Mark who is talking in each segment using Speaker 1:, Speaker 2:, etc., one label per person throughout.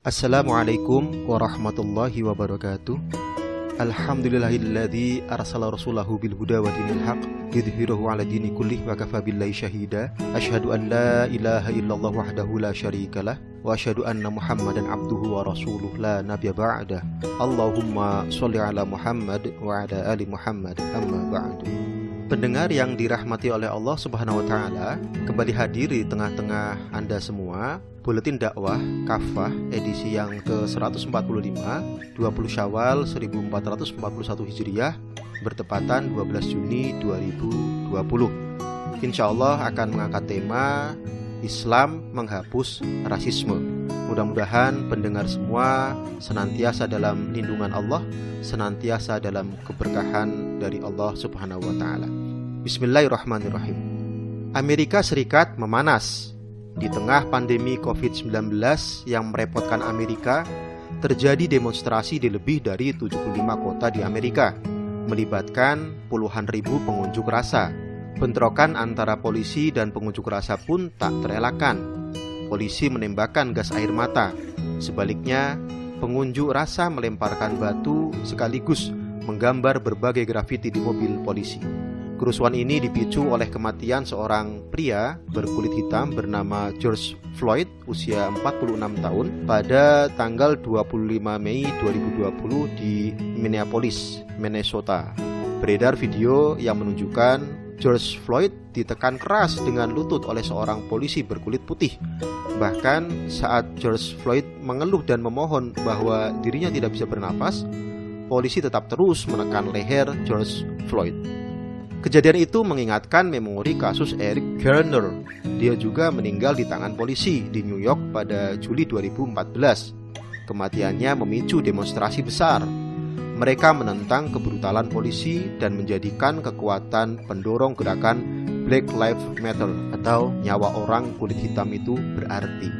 Speaker 1: Assalamualaikum warahmatullahi wabarakatuh. Alhamdulillahilladzi arsala rasulahu bil huda wa dinil haq yudhhiruhu 'ala dini kullih wa kafa billahi syahida. Asyhadu an la ilaha illallah wahdahu la syarikalah wa asyhadu anna Muhammadan abduhu wa rasuluh la nabiyya ba'dah. Allahumma sholli 'ala Muhammad wa 'ala ali Muhammad, amma ba'du. Pendengar yang dirahmati oleh Allah Subhanahu wa taala, kembali hadir di tengah-tengah Anda semua Buletin Dakwah Kafah edisi yang ke-145 20 Syawal 1441 Hijriah bertepatan 12 Juni 2020. Insya Allah akan mengangkat tema Islam menghapus rasisme. Mudah-mudahan pendengar semua senantiasa dalam lindungan Allah, senantiasa dalam keberkahan dari Allah Subhanahu wa taala. Bismillahirrahmanirrahim. Amerika Serikat memanas. Di tengah pandemi COVID-19 yang merepotkan Amerika, terjadi demonstrasi di lebih dari 75 kota di Amerika, melibatkan puluhan ribu pengunjuk rasa. Bentrokan antara polisi dan pengunjuk rasa pun tak terelakkan. Polisi menembakkan gas air mata. Sebaliknya, pengunjuk rasa melemparkan batu sekaligus menggambar berbagai grafiti di mobil polisi. Kerusuhan ini dipicu oleh kematian seorang pria berkulit hitam bernama George Floyd usia 46 tahun pada tanggal 25 Mei 2020 di Minneapolis, Minnesota. Beredar video yang menunjukkan George Floyd ditekan keras dengan lutut oleh seorang polisi berkulit putih. Bahkan saat George Floyd mengeluh dan memohon bahwa dirinya tidak bisa bernapas, polisi tetap terus menekan leher George Floyd. Kejadian itu mengingatkan memori kasus Eric Garner. Dia juga meninggal di tangan polisi di New York pada Juli 2014. Kematiannya memicu demonstrasi besar. Mereka menentang kebrutalan polisi dan menjadikan kekuatan pendorong gerakan Black Lives Matter atau nyawa orang kulit hitam itu berarti.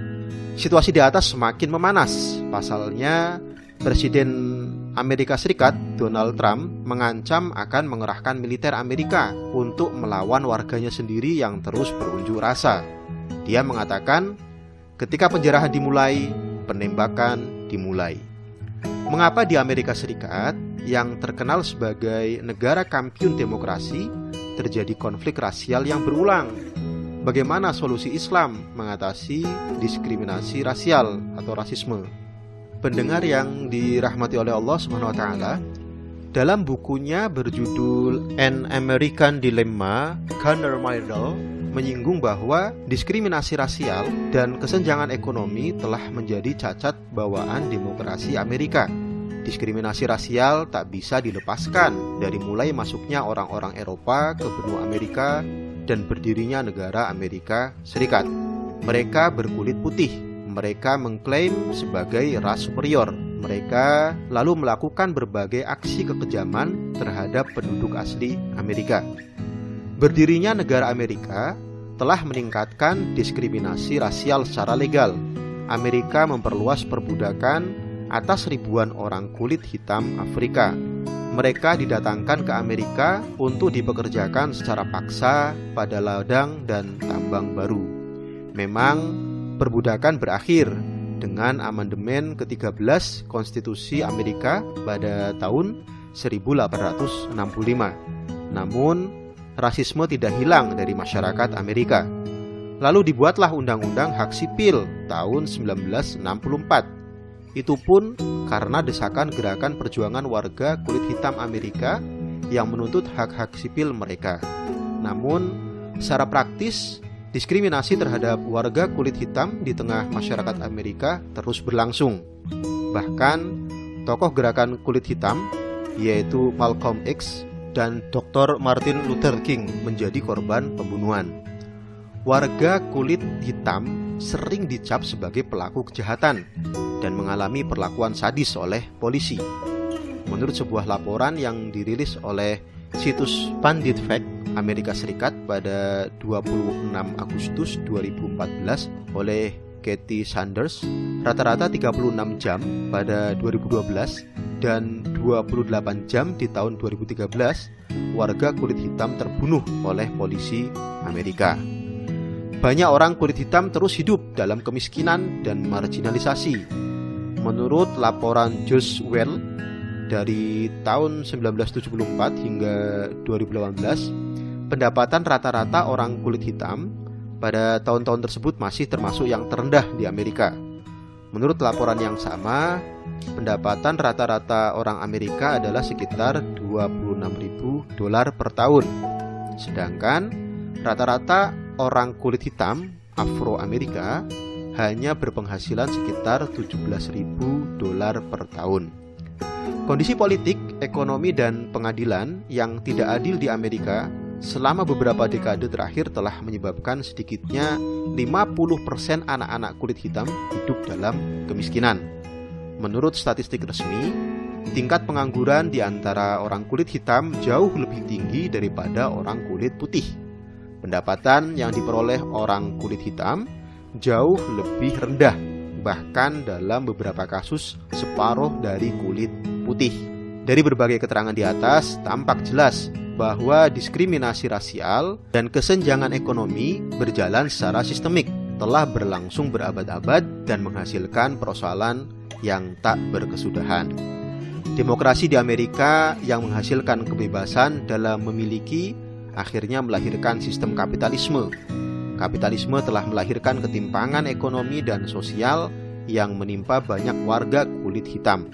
Speaker 1: Situasi di atas semakin memanas. Pasalnya, Presiden Amerika Serikat Donald Trump mengancam akan mengerahkan militer Amerika untuk melawan warganya sendiri yang terus berunjuk rasa. Dia mengatakan, ketika penjarahan dimulai, penembakan dimulai. Mengapa di Amerika Serikat yang terkenal sebagai negara kampiun demokrasi terjadi konflik rasial yang berulang? Bagaimana solusi Islam mengatasi diskriminasi rasial atau rasisme? Pendengar yang dirahmati oleh Allah Subhanahu wa taala, dalam bukunya berjudul An American Dilemma, Gunnar Myrdal menyinggung bahwa diskriminasi rasial dan kesenjangan ekonomi telah menjadi cacat bawaan demokrasi Amerika. Diskriminasi rasial tak bisa dilepaskan dari mulai masuknya orang-orang Eropa ke benua Amerika dan berdirinya negara Amerika Serikat. Mereka berkulit putih. Mereka mengklaim sebagai ras superior. Mereka lalu melakukan berbagai aksi kekejaman terhadap penduduk asli Amerika. Berdirinya negara Amerika telah meningkatkan diskriminasi rasial secara legal. Amerika memperluas perbudakan atas ribuan orang kulit hitam Afrika. Mereka didatangkan ke Amerika untuk dipekerjakan secara paksa pada ladang dan tambang baru. Memang perbudakan berakhir dengan amandemen ke-13 Konstitusi Amerika pada tahun 1865. Namun, rasisme tidak hilang dari masyarakat Amerika. Lalu dibuatlah Undang-Undang Hak Sipil tahun 1964. Itu pun karena desakan gerakan perjuangan warga kulit hitam Amerika yang menuntut hak-hak sipil mereka. Namun, secara praktis, diskriminasi terhadap warga kulit hitam di tengah masyarakat Amerika terus berlangsung. Bahkan, tokoh gerakan kulit hitam, yaitu Malcolm X dan Dr. Martin Luther King menjadi korban pembunuhan. Warga kulit hitam sering dicap sebagai pelaku kejahatan dan mengalami perlakuan sadis oleh polisi. Menurut sebuah laporan yang dirilis oleh situs Pandit Fact Amerika Serikat pada 26 Agustus 2014 oleh Kathy Sanders, rata-rata 36 jam pada 2012 dan 28 jam di tahun 2013, warga kulit hitam terbunuh oleh polisi Amerika. Banyak orang kulit hitam terus hidup dalam kemiskinan dan marginalisasi. Menurut laporan George Well dari tahun 1974 hingga 2018, pendapatan rata-rata orang kulit hitam pada tahun-tahun tersebut masih termasuk yang terendah di Amerika. Menurut laporan yang sama, pendapatan rata-rata orang Amerika adalah sekitar $26.000 per tahun. Sedangkan rata-rata orang kulit hitam Afro-Amerika hanya berpenghasilan sekitar $17.000 per tahun. Kondisi politik, ekonomi, dan pengadilan yang tidak adil di Amerika selama beberapa dekade terakhir telah menyebabkan sedikitnya 50% anak-anak kulit hitam hidup dalam kemiskinan. Menurut statistik resmi, tingkat pengangguran di antara orang kulit hitam jauh lebih tinggi daripada orang kulit putih. Pendapatan yang diperoleh orang kulit hitam jauh lebih rendah, bahkan dalam beberapa kasus separuh dari kulit putih. Dari berbagai keterangan di atas, tampak jelas bahwa diskriminasi rasial dan kesenjangan ekonomi berjalan secara sistemik, telah berlangsung berabad-abad dan menghasilkan persoalan yang tak berkesudahan. Demokrasi di Amerika yang menghasilkan kebebasan dalam memiliki akhirnya melahirkan sistem kapitalisme. Kapitalisme telah melahirkan ketimpangan ekonomi dan sosial yang menimpa banyak warga kulit hitam.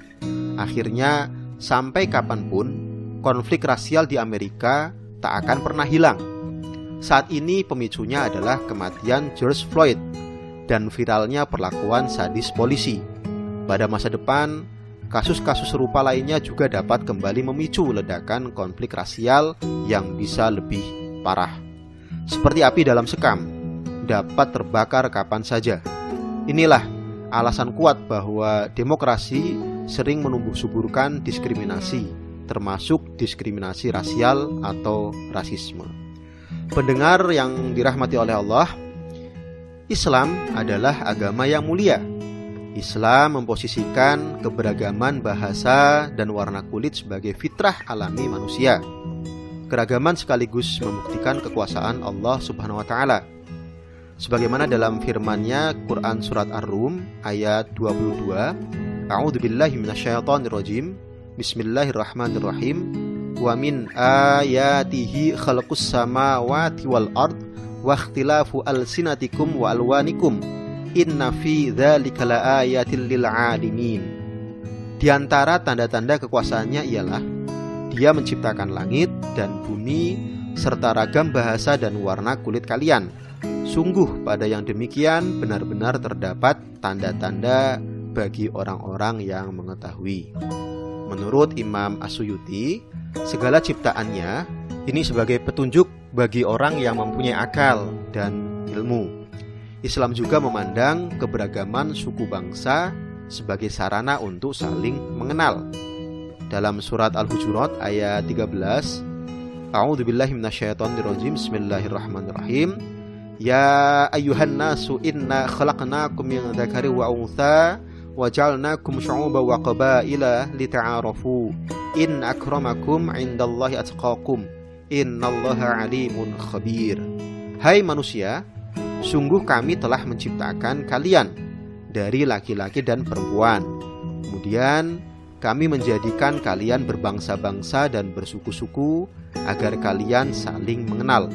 Speaker 1: Akhirnya, sampai kapanpun, konflik rasial di Amerika tak akan pernah hilang. Saat ini pemicunya adalah kematian George Floyd dan viralnya perlakuan sadis polisi. Pada masa depan, kasus-kasus serupa lainnya juga dapat kembali memicu ledakan konflik rasial yang bisa lebih parah. Seperti api dalam sekam, dapat terbakar kapan saja. Inilah alasan kuat bahwa demokrasi sering menumbuh suburkan diskriminasi, termasuk diskriminasi rasial atau rasisme. Pendengar yang dirahmati oleh Allah, Islam adalah agama yang mulia. Islam memposisikan keberagaman bahasa dan warna kulit sebagai fitrah alami manusia. Keragaman sekaligus membuktikan kekuasaan Allah Subhanahu wa Ta'ala. Sebagaimana dalam firman-Nya Quran surat Ar-Rum ayat 22, A'udzubillahi minasyaitonirrajim. Bismillahirrahmanirrahim. Wa min ayatihi khalaqus samawati wal ard wa ikhtilafu alsinatikum wa alwanikum. Inna fi dzalika laayatil lil alimin. Di antara tanda-tanda kekuasaannya ialah Dia menciptakan langit dan bumi serta ragam bahasa dan warna kulit kalian. Sungguh pada yang demikian benar-benar terdapat tanda-tanda bagi orang-orang yang mengetahui. Menurut Imam As-Suyuti, segala ciptaannya ini sebagai petunjuk bagi orang yang mempunyai akal dan ilmu. Islam juga memandang keberagaman suku bangsa sebagai sarana untuk saling mengenal. Dalam surat Al-Hujurat ayat 13, A'udzubillahi minasyaitonirrajim. Bismillahirrahmanirrahim. Ya ayyuhan nasu inna khalaqnakum min dzakarin wa untha wa ja'alnakum syu'uban wa qabaila lita'arafu. In akramakum 'indallahi atqakum. Innallaha 'alimun khabir. Hai manusia, sungguh kami telah menciptakan kalian dari laki-laki dan perempuan. Kemudian kami menjadikan kalian berbangsa-bangsa dan bersuku-suku agar kalian saling mengenal.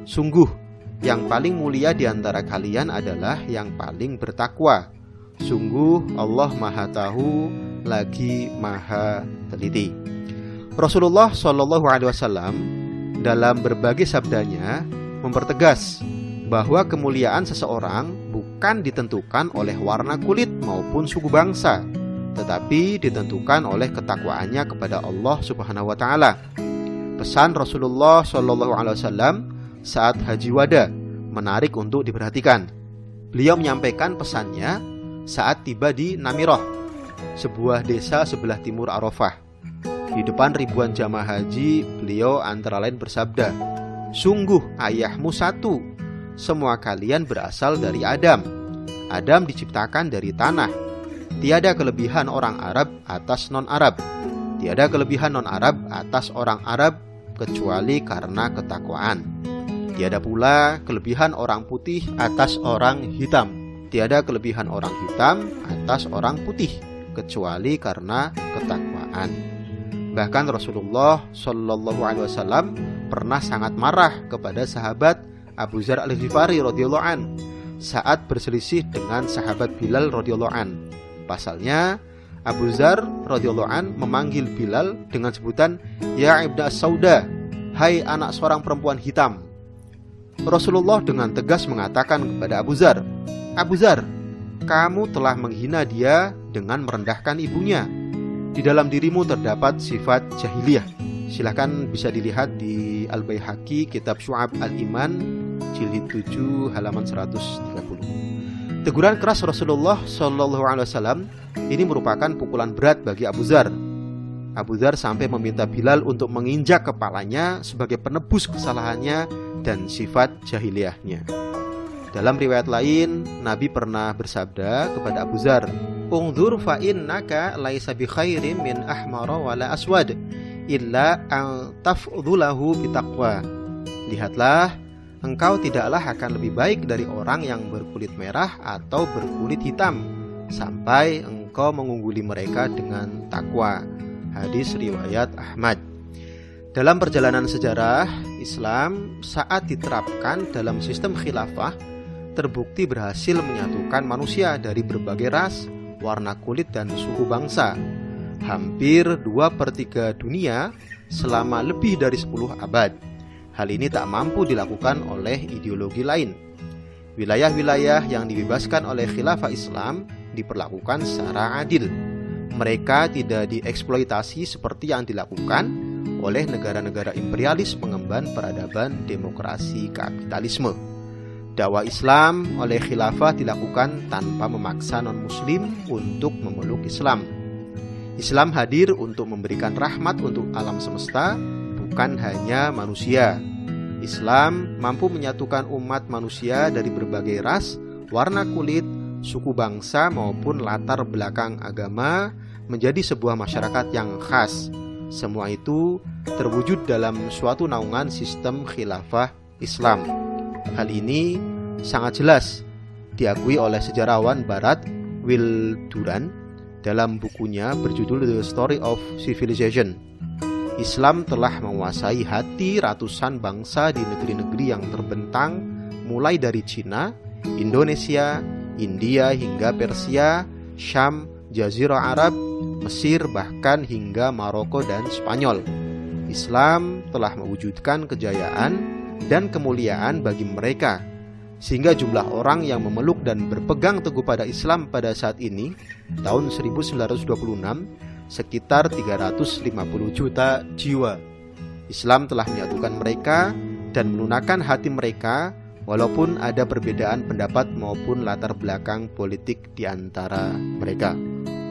Speaker 1: Sungguh yang paling mulia di antara kalian adalah yang paling bertakwa. Sungguh Allah Maha Tahu lagi Maha Teliti. Rasulullah SAW dalam berbagai sabdanya mempertegas bahwa kemuliaan seseorang bukan ditentukan oleh warna kulit maupun suku bangsa, tetapi ditentukan oleh ketakwaannya kepada Allah Subhanahu wa Ta'ala. Pesan Rasulullah SAW saat Haji Wada menarik untuk diperhatikan. Beliau menyampaikan pesannya saat tiba di Namirah, sebuah desa sebelah timur Arafah. Di depan ribuan jamaah haji, beliau antara lain bersabda, "Sungguh ayahmu satu. Semua kalian berasal dari Adam. Adam diciptakan dari tanah. Tiada kelebihan orang Arab atas non-Arab. Tiada kelebihan non-Arab atas orang Arab kecuali karena ketakwaan. Tiada pula kelebihan orang putih atas orang hitam. Tiada kelebihan orang hitam atas orang putih kecuali karena ketakwaan. Bahkan Rasulullah Shallallahu Alaihi Wasallam pernah sangat marah kepada sahabat Abu Dzar Al-Ghifari radhiyallahu an saat berselisih dengan sahabat Bilal radhiyallahu an. Pasalnya Abu Dzar radhiyallahu an memanggil Bilal dengan sebutan ya ibda as-sauda, hai anak seorang perempuan hitam. Rasulullah dengan tegas mengatakan kepada Abu Dzar, Abu Dzar, kamu telah menghina dia dengan merendahkan ibunya. Di dalam dirimu terdapat sifat jahiliyah. Silahkan bisa dilihat di Al-Baihaqi, Kitab Syu'ab Al-Iman, jilid 7 halaman 130. Teguran keras Rasulullah Shallallahu Alaihi Wasallam ini merupakan pukulan berat bagi Abu Dzar. Abu Dzar sampai meminta Bilal untuk menginjak kepalanya sebagai penebus kesalahannya dan sifat jahiliyahnya. Dalam riwayat lain, Nabi pernah bersabda kepada Abu Dzar, "Ungdzur fa innaka laisa bi khairin min ahmara wala aswad illa an tafdhulahu bitaqwa." Lihatlah, engkau tidaklah akan lebih baik dari orang yang berkulit merah atau berkulit hitam, sampai engkau mengungguli mereka dengan takwa. Hadis riwayat Ahmad. Dalam perjalanan sejarah Islam saat diterapkan dalam sistem khilafah, terbukti berhasil menyatukan manusia dari berbagai ras, warna kulit, dan suku bangsa. Hampir 2/3 dunia selama lebih dari 10 abad. Hal ini tak mampu dilakukan oleh ideologi lain. Wilayah-wilayah yang dibebaskan oleh khilafah Islam diperlakukan secara adil. Mereka tidak dieksploitasi seperti yang dilakukan oleh negara-negara imperialis pengemban peradaban demokrasi kapitalisme. Dakwah Islam oleh khilafah dilakukan tanpa memaksa non-muslim untuk memeluk Islam. Islam hadir untuk memberikan rahmat untuk alam semesta, bukan hanya manusia. Islam mampu menyatukan umat manusia dari berbagai ras, warna kulit, suku bangsa maupun latar belakang agama menjadi sebuah masyarakat yang khas. Semua itu terwujud dalam suatu naungan sistem khilafah Islam. Hal ini sangat jelas diakui oleh sejarawan Barat Will Durant dalam bukunya berjudul The Story of Civilization. Islam telah menguasai hati ratusan bangsa di negeri-negeri yang terbentang mulai dari Cina, Indonesia, India hingga Persia, Syam, Jazirah Arab, Mesir, bahkan hingga Maroko dan Spanyol. Islam telah mewujudkan kejayaan dan kemuliaan bagi mereka, sehingga jumlah orang yang memeluk dan berpegang teguh pada Islam pada saat ini, tahun 1926, sekitar 350 juta jiwa. Islam telah menyatukan mereka dan melunakkan hati mereka, walaupun ada perbedaan pendapat maupun latar belakang politik di antara mereka.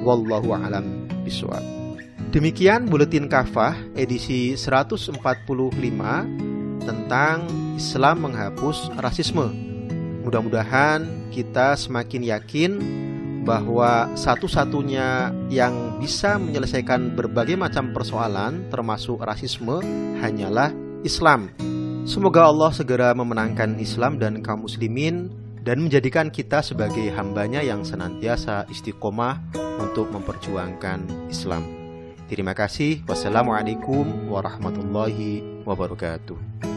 Speaker 1: Wallahu a'lam bishawab. Demikian Buletin Kafah edisi 145 tentang Islam menghapus rasisme. Mudah-mudahan kita semakin yakin bahwa satu-satunya yang bisa menyelesaikan berbagai macam persoalan termasuk rasisme hanyalah Islam. Semoga Allah segera memenangkan Islam dan kaum muslimin dan menjadikan kita sebagai hambanya yang senantiasa istiqomah untuk memperjuangkan Islam. Terima kasih. Wassalamualaikum warahmatullahi wabarakatuh.